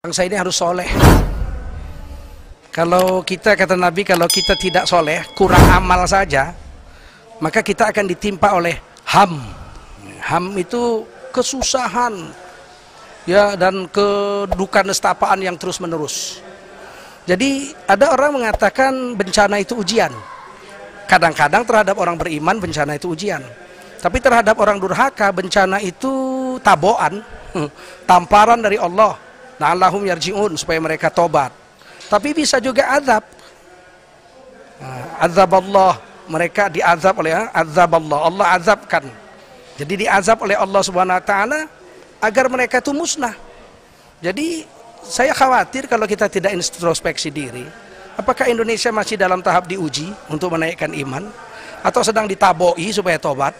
bangsa ini harus soleh. Kalau kita, kata Nabi, kalau kita tidak soleh, kurang amal saja, maka kita akan ditimpa oleh ham. Ham itu kesusahan, ya, dan kedukaan nestapaan yang terus menerus. Jadi ada orang mengatakan bencana itu ujian. Kadang-kadang terhadap orang beriman bencana itu ujian, tapi terhadap orang durhaka bencana itu taboan, tamparan dari Allah, la'allahum yarji'un, supaya mereka tobat. Tapi bisa juga azab. Azab Allah, mereka diazab oleh azab Allah, Allah azabkan. Jadi diazab oleh Allah Subhanahu wa taala agar mereka itu musnah. Jadi saya khawatir kalau kita tidak introspeksi diri, apakah Indonesia masih dalam tahap diuji untuk menaikkan iman, atau sedang ditaboi supaya tobat,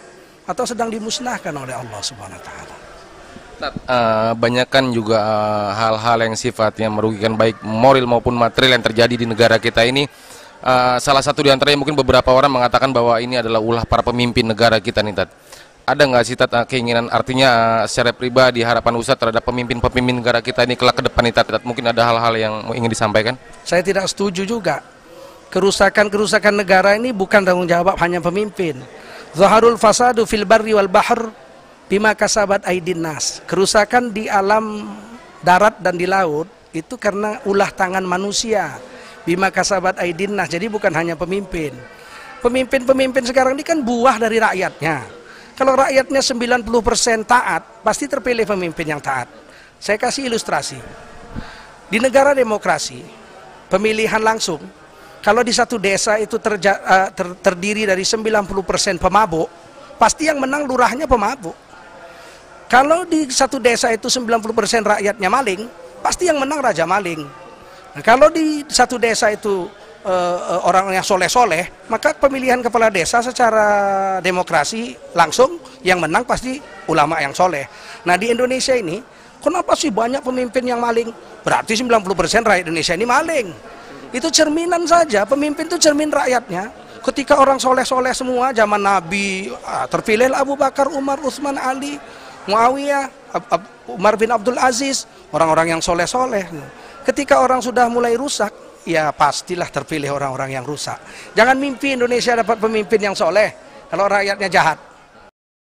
atau sedang dimusnahkan oleh Allah Subhanahu wa taala. Banyakkan juga hal-hal yang sifatnya merugikan baik moral maupun material yang terjadi di negara kita ini. Salah satu di antaranya mungkin beberapa orang mengatakan bahwa ini adalah ulah para pemimpin negara kita nih, Tat. Ada nggak sih, Tat, keinginan, artinya secara pribadi harapan Ustadz terhadap pemimpin-pemimpin negara kita ini kelak ke depan nih, Tat? Mungkin ada hal-hal yang ingin disampaikan? Saya tidak setuju juga. Kerusakan negara ini bukan tanggung jawab hanya pemimpin. Zaharul fasadu fil barri wal bahr bima kasabat aidin nas. Kerusakan di alam darat dan di laut itu karena ulah tangan manusia. Bima kasabat aidin nas. Jadi bukan hanya pemimpin. Pemimpin-pemimpin sekarang ini kan buah dari rakyatnya. Kalau rakyatnya 90% taat, pasti terpilih pemimpin yang taat. Saya kasih ilustrasi. Di negara demokrasi, pemilihan langsung, kalau di satu desa itu terdiri dari 90% pemabuk, pasti yang menang lurahnya pemabuk. Kalau di satu desa itu 90% rakyatnya maling, pasti yang menang raja maling. Nah, kalau di satu desa itu orang yang soleh-soleh, maka pemilihan kepala desa secara demokrasi langsung yang menang pasti ulama yang soleh. Nah, di Indonesia ini kenapa sih banyak pemimpin yang maling? Berarti 90% rakyat Indonesia ini maling. Itu cerminan saja, pemimpin itu cermin rakyatnya. Ketika orang soleh-soleh semua zaman Nabi, terpilih Abu Bakar, Umar, Utsman, Ali, Muawiyah, Umar bin Abdul Aziz, orang-orang yang soleh-soleh. Ketika orang sudah mulai rusak, ya pastilah terpilih orang-orang yang rusak. Jangan mimpi Indonesia dapat pemimpin yang soleh kalau rakyatnya jahat.